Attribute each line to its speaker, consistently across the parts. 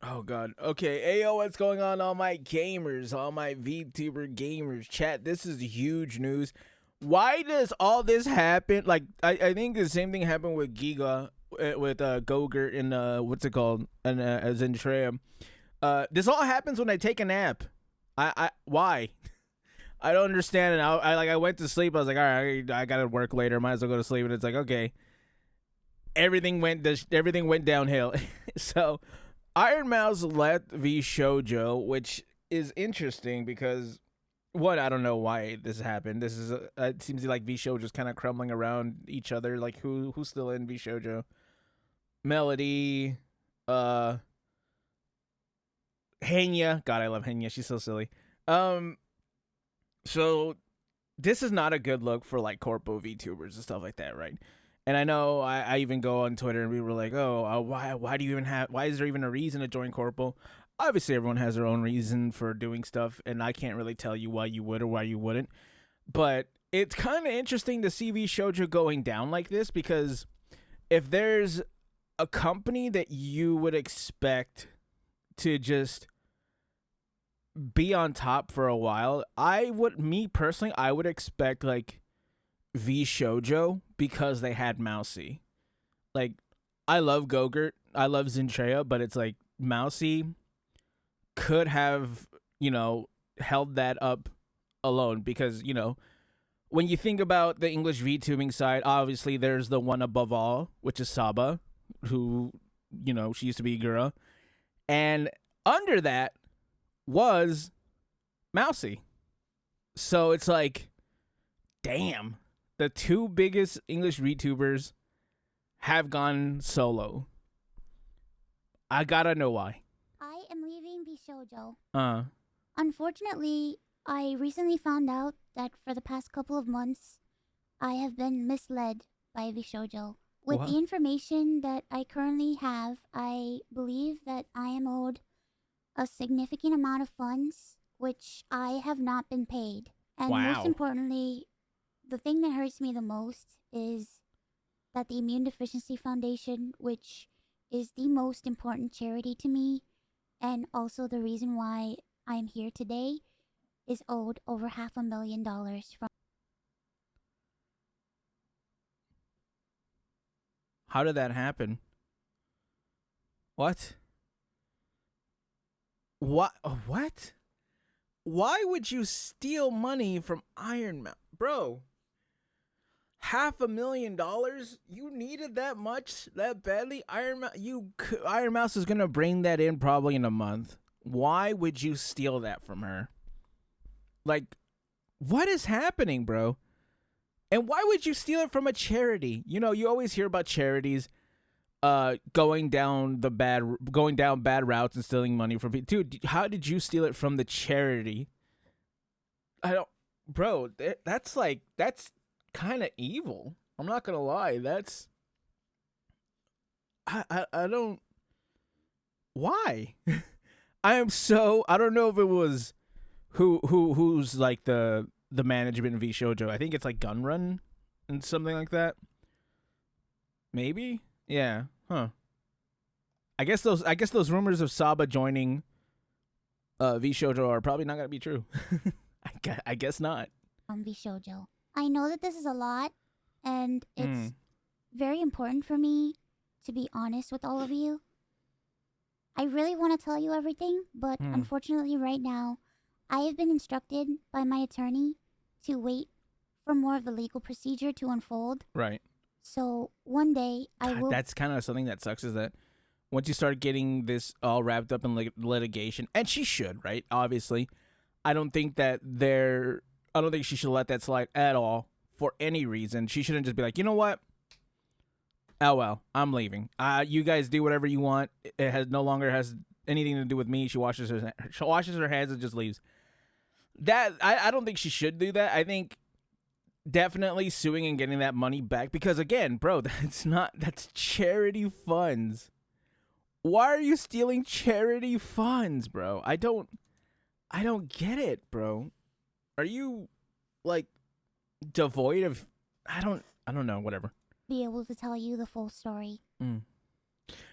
Speaker 1: Oh god. Okay, Ayo, what's going on, all my gamers, all my VTuber gamers? Chat, this is huge news. Why does all this happen? Like, I think the same thing happened with Giga, with Gogurt and what's it called, and Zentreum. This all happens when I take a nap. Why? I don't understand it. I went to sleep. I was like, all right, I gotta work later. Might as well go to sleep. And it's like, okay, everything went downhill. So Ironmouse left VSHOJO, which is interesting because one, I don't know why this happened. This is it seems like VSHOJO just kind of crumbling around each other. Like who's still in VSHOJO? Melody, Hanya. God, I love Hanya. She's so silly. So this is not a good look for like corpo VTubers and stuff like that, right? And I know I even go on Twitter and we were like, oh, why do you even have? Why is there even a reason to join corpo? Obviously, everyone has their own reason for doing stuff, and I can't really tell you why you would or why you wouldn't. But it's kind of interesting to see VSHOJO going down like this because if there's a company that you would expect to just be on top for a while, I would expect like VSHOJO because they had Mousy. Like, I love Gogurt, I love Zentrea, but it's like Mousy could have, held that up alone because, when you think about the English VTubing side, obviously there's the one above all, which is Saba, who, she used to be Gura. And under that was Mousy. So it's like, damn, the two biggest English VTubers have gone solo. I gotta know why.
Speaker 2: I am leaving VSHOJO.
Speaker 1: Uh,
Speaker 2: Unfortunately, I recently found out that for the past couple of months, I have been misled by VSHOJO. With
Speaker 1: What?
Speaker 2: the information that I currently have, I believe that I am owed a significant amount of funds, which I have not been paid. And most
Speaker 1: Wow.
Speaker 2: importantly, the thing that hurts me the most is that the Immune Deficiency Foundation, which is the most important charity to me, and also the reason why I'm here today, is owed over $500,000 from.
Speaker 1: How did that happen? What? What? What? Why would you steal money from Ironmouse? Bro, $500,000? You needed that much? That badly? Ironmouse is going to bring that in probably in a month. Why would you steal that from her? Like, what is happening, bro? And why would you steal it from a charity? You always hear about charities going down bad routes and stealing money from people. Dude, how did you steal it from the charity? Bro, that's kind of evil. I'm not gonna lie. I don't. Why? I don't know if it was who's like the management of VSHOJO. I think it's like Gunrun and something like that. Maybe? Yeah. Huh. I guess those rumors of Saba joining VSHOJO are probably not gonna be true. I guess not.
Speaker 2: VSHOJO. I know that this is a lot, and it's
Speaker 1: Mm.
Speaker 2: very important for me to be honest with all of you. I really want to tell you everything, but unfortunately right now, I have been instructed by my attorney to wait for more of the legal procedure to unfold.
Speaker 1: Right.
Speaker 2: So one day I will.
Speaker 1: That's kind of something that sucks is that once you start getting this all wrapped up in litigation, and she should, right? Obviously, I don't think she should let that slide at all for any reason. She shouldn't just be like, you know what? Oh well, I'm leaving. You guys do whatever you want. It no longer has anything to do with me. She washes her hands and just leaves. That I don't think she should do that. I think definitely suing and getting that money back because again, bro, that's charity funds. Why are you stealing charity funds, bro? I don't get it, bro. Are you like devoid of I don't know, whatever.
Speaker 2: Be able to tell you the full story.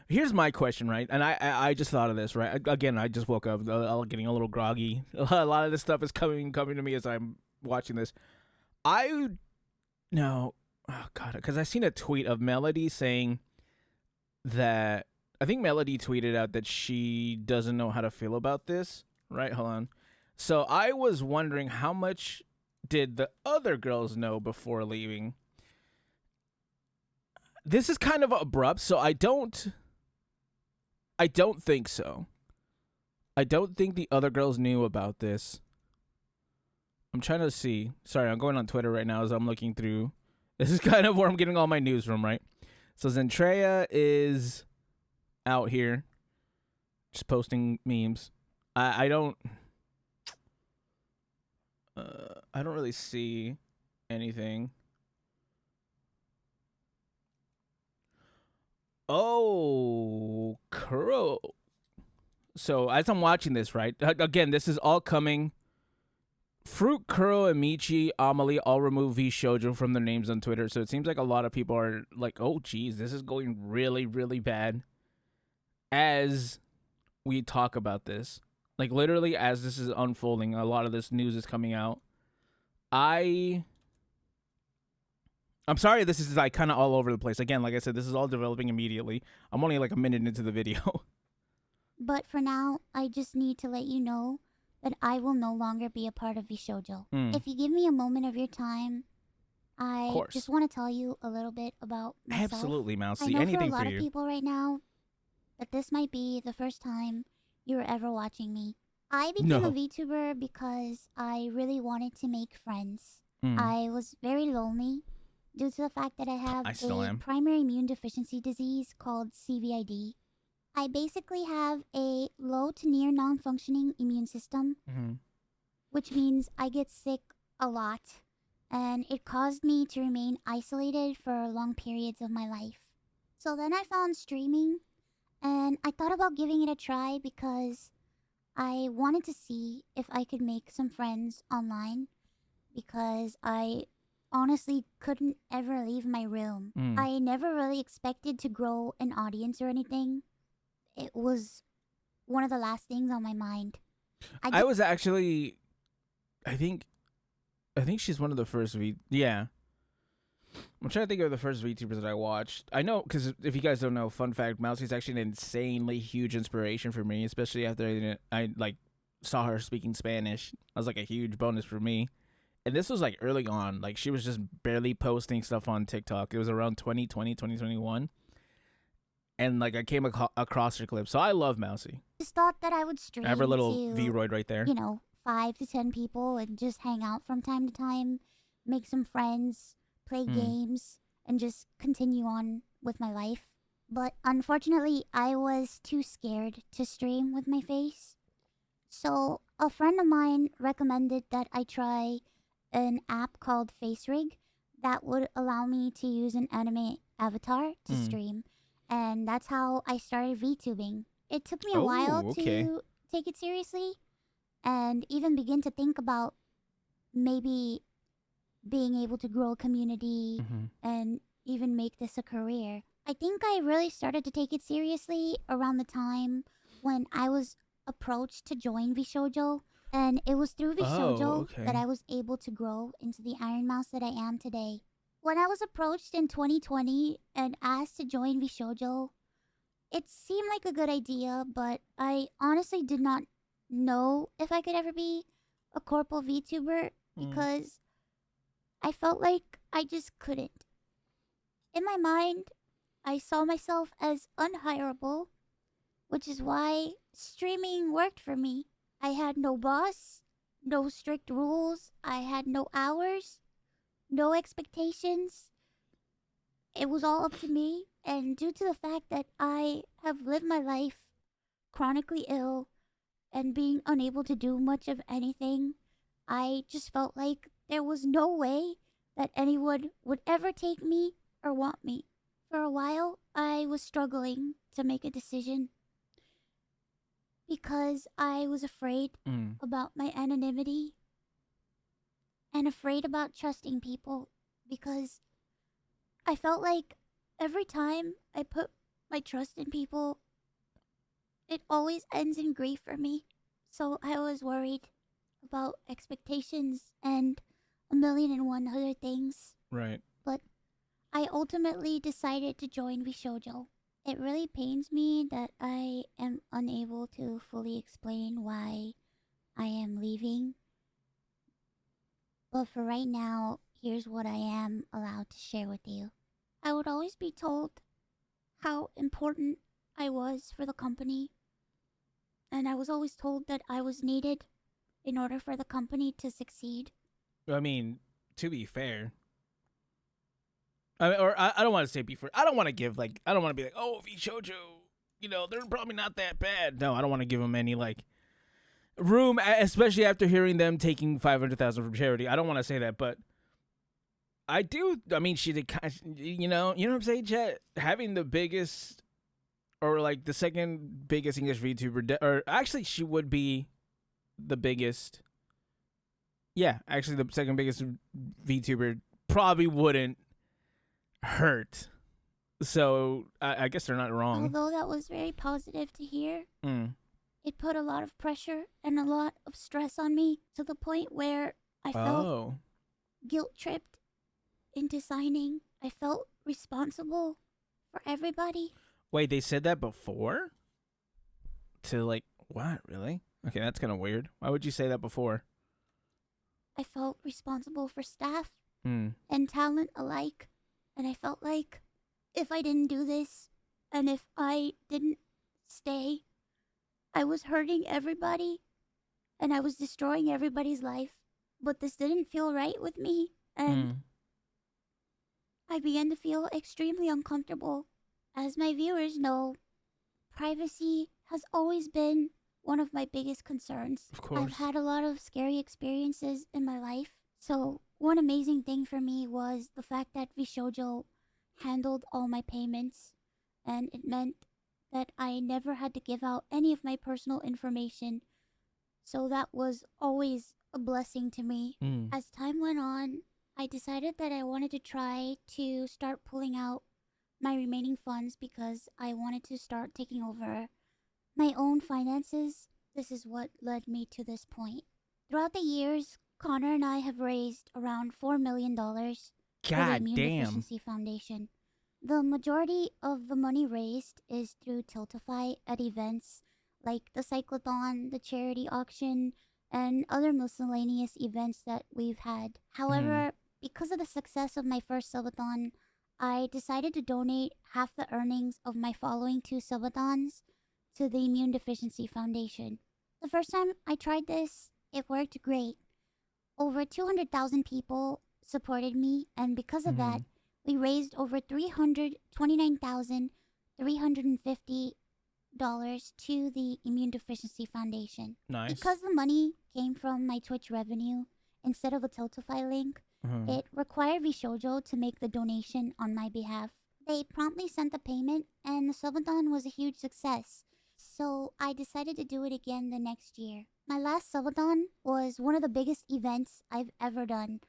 Speaker 1: Here's my question, right? And I just thought of this, right? Again, I just woke up, getting a little groggy. A lot of this stuff is coming to me as I'm watching this. I no, oh god, because I seen a tweet of Melody saying that I think Melody tweeted out that she doesn't know how to feel about this. Right? Hold on. So I was wondering how much did the other girls know before leaving? This is kind of abrupt, so I don't think so. I don't think the other girls knew about this. I'm trying to see. Sorry, I'm going on Twitter right now as I'm looking through. This is kind of where I'm getting all my news from, right? So Zentreya is out here just posting memes. I don't really see anything. Oh, Kuro. So as I'm watching this, right? Again, this is all coming. Fruit, Kuro, and Michi, Amelie all remove VSHOJO from their names on Twitter. So it seems like a lot of people are like, oh, geez, this is going really, really bad as we talk about this. Like, literally, as this is unfolding, a lot of this news is coming out. I'm sorry this is, like, kind of all over the place. Again, like I said, this is all developing immediately. I'm only, like, a minute into the video.
Speaker 2: But for now, I just need to let you know that I will no longer be a part of VSHOJO. If you give me a moment of your time, I just want to tell you a little bit about myself.
Speaker 1: Absolutely, Mousy.
Speaker 2: I know
Speaker 1: Anything
Speaker 2: for a lot
Speaker 1: you.
Speaker 2: of people right now that this might be the first time you were ever watching me. I became a VTuber because I really wanted to make friends. I was very lonely due to the fact that I have a primary immune deficiency disease called CVID. I basically have a low to near non-functioning immune system, which means I get sick a lot, and it caused me to remain isolated for long periods of my life. So then I found streaming, and I thought about giving it a try because I wanted to see if I could make some friends online, because I honestly couldn't ever leave my room. I never really expected to grow an audience or anything. It was one of the last things on my mind. I was actually,
Speaker 1: I think she's one of the first yeah. I'm trying to think of the first VTubers that I watched. I know, because if you guys don't know, fun fact, Mousie's actually an insanely huge inspiration for me, especially after I like saw her speaking Spanish. That was like a huge bonus for me. And this was like early on. Like, she was just barely posting stuff on TikTok. It was around 2020, 2021. And like, I came across her clip. So I love Mousy.
Speaker 2: Just thought that I would stream.
Speaker 1: I have her little V-roid right there.
Speaker 2: 5 to 10 people and just hang out from time to time, make some friends, play games, and just continue on with my life. But unfortunately, I was too scared to stream with my face. So a friend of mine recommended that I try an app called FaceRig that would allow me to use an anime avatar to stream. And that's how I started VTubing. It took me a while to take it seriously and even begin to think about maybe being able to grow a community and even make this a career. I think I really started to take it seriously around the time when I was approached to join VSHOJO. And it was through VSHOJO that I was able to grow into the Ironmouse that I am today. When I was approached in 2020 and asked to join VSHOJO, it seemed like a good idea, but I honestly did not know if I could ever be a corporal VTuber because I felt like I just couldn't. In my mind, I saw myself as unhireable, which is why streaming worked for me. I had no boss, no strict rules, I had no hours, no expectations. It was all up to me, and due to the fact that I have lived my life chronically ill and being unable to do much of anything, I just felt like there was no way that anyone would ever take me or want me. For a while, I was struggling to make a decision because I was afraid about my anonymity and afraid about trusting people, because I felt like every time I put my trust in people, it always ends in grief for me. So I was worried about expectations and a million and one other things.
Speaker 1: Right.
Speaker 2: But I ultimately decided to join VSHOJO. It really pains me that I am unable to fully explain why I am leaving. But for right now, here's what I am allowed to share with you. I would always be told how important I was for the company, and I was always told that I was needed in order for the company to succeed.
Speaker 1: I mean, to be fair, I don't want to say be fair. I don't want to give like I don't want to be like, oh, VSHOJO, they're probably not that bad. No, I don't want to give them any like room, especially after hearing them taking 500,000 from charity. I don't want to say that, but I do. I mean, she did, what I'm saying, Chet? Having the biggest or like the second biggest English VTuber, or actually, she would be the biggest. Yeah, actually, the second biggest VTuber probably wouldn't hurt. So I guess they're not wrong.
Speaker 2: Although that was very positive to hear,
Speaker 1: Mm.
Speaker 2: it put a lot of pressure and a lot of stress on me to the point where I felt
Speaker 1: Oh,
Speaker 2: guilt tripped into signing. I felt responsible for everybody.
Speaker 1: wait, they said that before? To like what? Really? Okay, that's kind of weird. Why would you say that before?
Speaker 2: I felt responsible for staff
Speaker 1: Hmm.
Speaker 2: and talent alike. And I felt like if I didn't do this and if I didn't stay, I was hurting everybody and I was destroying everybody's life. But this didn't feel right with me. And I began to feel extremely uncomfortable. As my viewers know, privacy has always been one of my biggest concerns.
Speaker 1: Of course.
Speaker 2: I've had a lot of scary experiences in my life. So one amazing thing for me was the fact that VSHOJO handled all my payments, and it meant that I never had to give out any of my personal information. So that was always a blessing to me. As time went on, I decided that I wanted to try to start pulling out my remaining funds because I wanted to start taking over my own finances. This is what led me to this point. Throughout the years, Connor and I have raised around $4 million for the
Speaker 1: God
Speaker 2: Immune
Speaker 1: damn.
Speaker 2: Deficiency Foundation. The majority of the money raised is through Tiltify at events like the Cyclothon, the charity auction, and other miscellaneous events that we've had. However, because of the success of my first subathon, I decided to donate half the earnings of my following two subathons to the Immune Deficiency Foundation. The first time I tried this, it worked great. Over 200,000 people supported me, and because of that, we raised over $329,350 to the Immune Deficiency Foundation.
Speaker 1: Nice.
Speaker 2: Because the money came from my Twitch revenue instead of a Tiltify link, it required VSHOJO to make the donation on my behalf. They promptly sent the payment, and the subathon was a huge success. So I decided to do it again the next year. My last subathon was one of the biggest events I've ever done.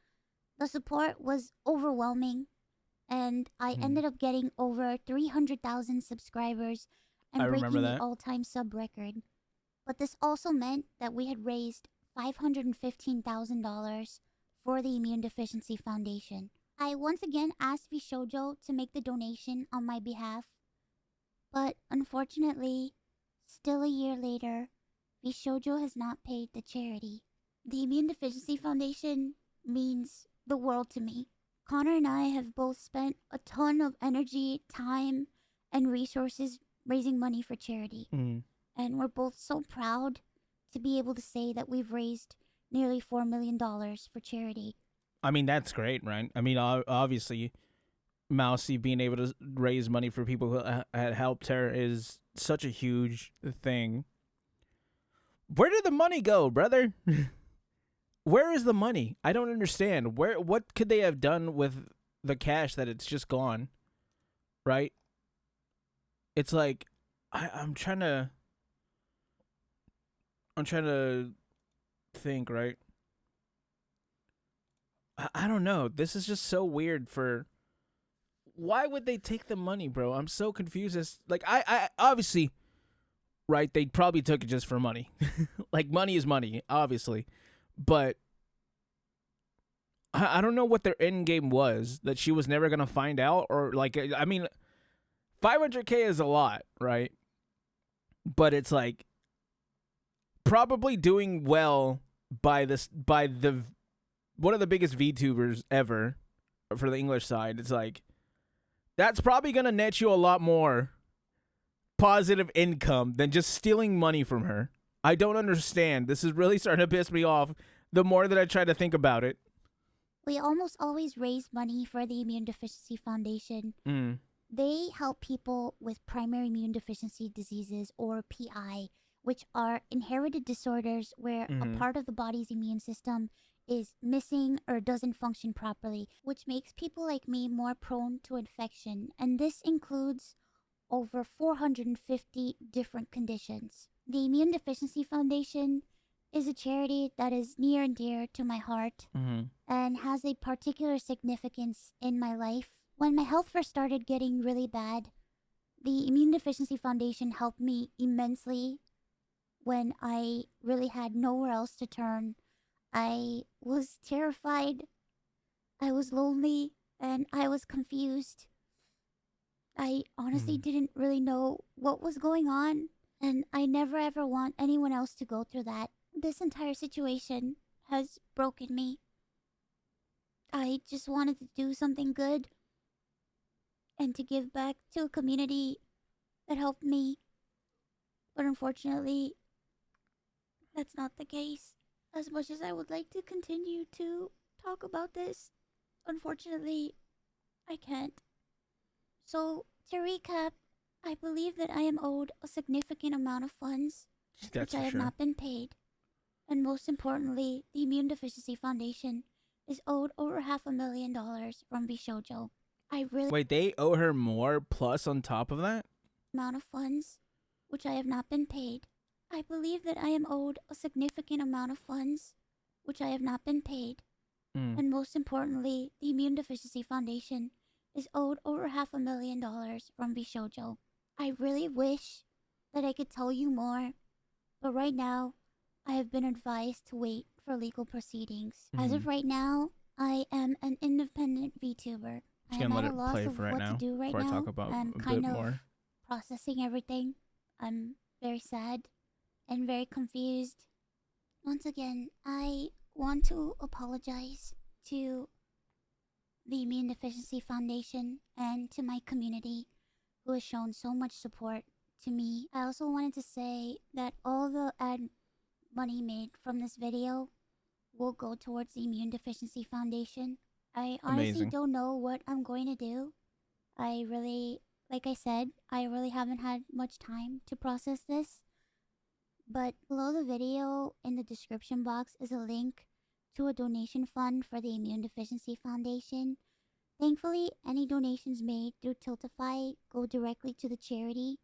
Speaker 2: The support was overwhelming, and I ended up getting over 300,000 subscribers and
Speaker 1: I remember
Speaker 2: breaking the
Speaker 1: that.
Speaker 2: all-time sub record. But this also meant that we had raised $515,000 for the Immune Deficiency Foundation. I once again asked VSHOJO to make the donation on my behalf, but unfortunately, still a year later, VSHOJO has not paid the charity. The Immune Deficiency Foundation means the world to me. Connor and I have both spent a ton of energy, time, and resources raising money for charity. And we're both so proud to be able to say that we've raised nearly $4 million for charity.
Speaker 1: I mean, that's great, right? I mean, obviously, Mousy being able to raise money for people who had helped her is such a huge thing. Where did the money go, brother? Where is the money? I don't understand. What could they have done with the cash that it's just gone? Right? It's like I'm trying to think, right? I don't know. This is just so weird for why would they take the money, bro? I'm so confused. As like, I obviously, right? They probably took it just for money. Like, money is money, obviously, but I don't know what their end game was. That she was never gonna find out, or like, I mean, 500K is a lot, right? But it's like probably doing well by the one of the biggest VTubers ever for the English side. It's like that's probably gonna net you a lot more positive income than just stealing money from her. I don't understand. This is really starting to piss me off the more that I try to think about it.
Speaker 2: We almost always raise money for the Immune Deficiency Foundation. They help people with primary immune deficiency diseases, or PI, which are inherited disorders where a part of the body's immune system is missing or doesn't function properly, which makes people like me more prone to infection. And this includes over 450 different conditions. The Immune Deficiency Foundation is a charity that is near and dear to my heart and has a particular significance in my life. When my health first started getting really bad, the Immune Deficiency Foundation helped me immensely when I really had nowhere else to turn. I was terrified, I was lonely, and I was confused. I honestly didn't really know what was going on, and I never ever want anyone else to go through that. This entire situation has broken me. I just wanted to do something good and to give back to a community that helped me. But unfortunately, that's not the case. As much as I would like to continue to talk about this, unfortunately, I can't. So, to recap, I believe that I am owed a significant amount of funds, which I have not been paid. And most importantly, the Immune Deficiency Foundation is owed over $500,000 from VSHOJO.
Speaker 1: Wait, they owe her more plus on top of that?
Speaker 2: Amount of funds, which I have not been paid. I believe that I am owed a significant amount of funds, which I have not been paid. And most importantly, the Immune Deficiency Foundation is owed over $500,000 from VSHOJO. I really wish that I could tell you more, but right now, I have been advised to wait for legal proceedings. As of right now, I am an independent VTuber. I am at a loss of what to do right now. I'm kind of processing everything. I'm very sad and very confused. Once again, I want to apologize to the Immune Deficiency Foundation and to my community who has shown so much support to me. I also wanted to say that all the ad money made from this video will go towards the Immune Deficiency Foundation. I honestly don't know what I'm going to do. Like I said, I really haven't had much time to process this. But below the video in the description box is a link to a donation fund for the Immune Deficiency Foundation. Thankfully, any donations made through Tiltify go directly to the charity.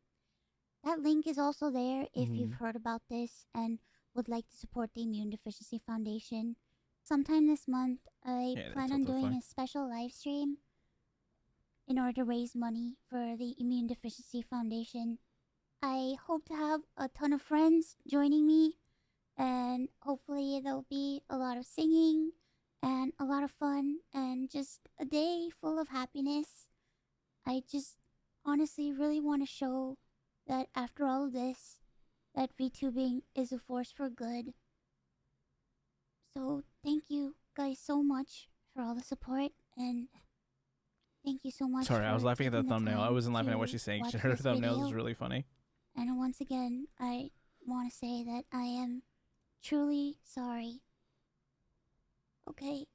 Speaker 2: That link is also there if you've heard about this and would like to support the Immune Deficiency Foundation. Sometime this month, I plan on doing a special live stream in order to raise money for the Immune Deficiency Foundation. I hope to have a ton of friends joining me, and hopefully there'll be a lot of singing and a lot of fun and just a day full of happiness. I just honestly really want to show that after all of this, that VTubing is a force for good. So thank you guys so much for all the support, and thank you so much.
Speaker 1: Sorry, I was laughing at the thumbnail. I wasn't laughing at what she's saying. Her thumbnail is really funny.
Speaker 2: And once again, I want to say that I am truly sorry. Okay.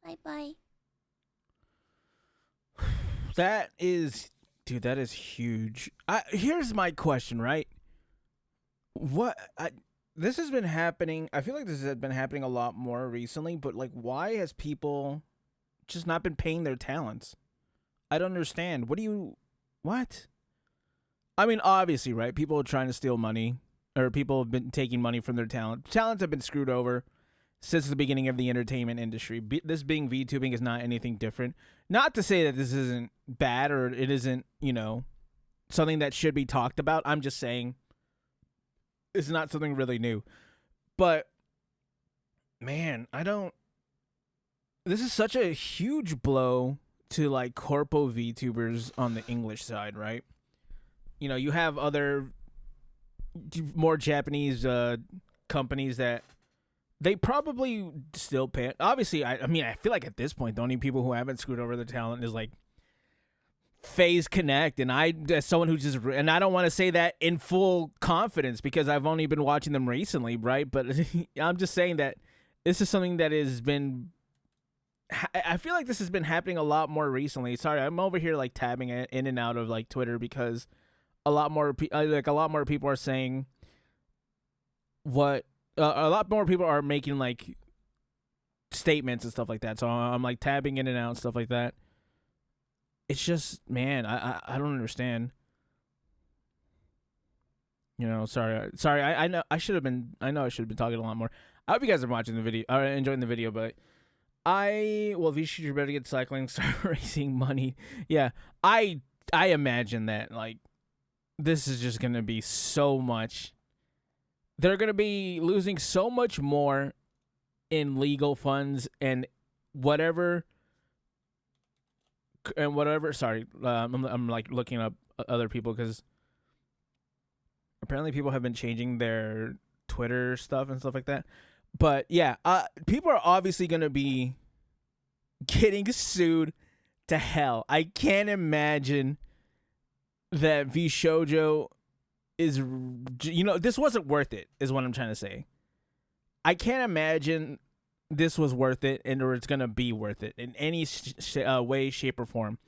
Speaker 2: Bye-bye.
Speaker 1: That is... Dude, that is huge. Here's my question, right? This has been happening. I feel like this has been happening a lot more recently, but like, why has people just not been paying their talents? I don't understand. What? I mean, obviously, right? People are trying to steal money, or people have been taking money from their talent. Talents have been screwed over since the beginning of the entertainment industry. This being VTubing is not anything different. Not to say that this isn't bad or it isn't, something that should be talked about. I'm just saying it's not something really new. But man, this is such a huge blow to like corpo VTubers on the English side, right? You have other more Japanese companies that they probably still pay. Obviously, I mean, I feel like at this point, the only people who haven't screwed over the talent is like Phase Connect, and as someone who and I don't want to say that in full confidence because I've only been watching them recently, right? But I'm just saying that this is something that has been. I feel like this has been happening a lot more recently. Sorry, I'm over here like tabbing in and out of like Twitter because a lot more people are saying what a lot more people are making like statements and stuff like that. So I'm like tabbing in and out and stuff like that. It's just, man, I don't understand. Sorry. I know I should have been talking a lot more. I hope you guys are watching the video or enjoying the video, but VSHOJO better get cycling, start raising money. Yeah, I imagine that like this is just gonna be so much. They're gonna be losing so much more in legal funds and whatever. Sorry, I'm like looking up other people because apparently people have been changing their Twitter stuff and stuff like that. But yeah, people are obviously gonna be getting sued to hell. I can't imagine that VSHOJO is, this wasn't worth it, is what I'm trying to say. I can't imagine this was worth it or it's gonna be worth it in any way, shape, or form.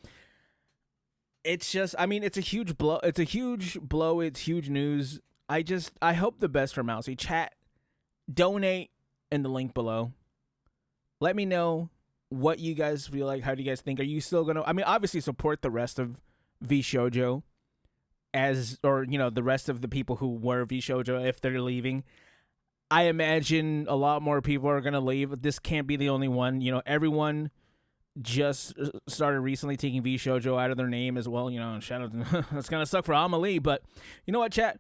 Speaker 1: It's just, I mean, it's a huge blow. It's huge news. I hope the best for Mousy. Chat, donate in the link below. Let me know what you guys feel like. How do you guys think? Are you still gonna? I mean, obviously support the rest of VSHOJO the rest of the people who were VSHOJO if they're leaving. I imagine a lot more people are gonna leave. This can't be the only one. Everyone just started recently taking VSHOJO out of their name as well. Shout out. That's gonna suck for Amelie, but you know what, chat?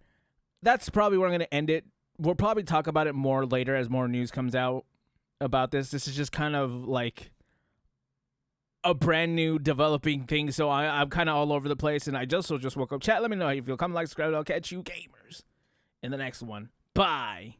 Speaker 1: That's probably where I'm gonna end it. We'll probably talk about it more later as more news comes out about this. This is just kind of like a brand new developing thing, so I'm kind of all over the place, and I just woke up. Chat, let me know how you feel. Comment, like, subscribe. I'll catch you gamers in the next one. Bye.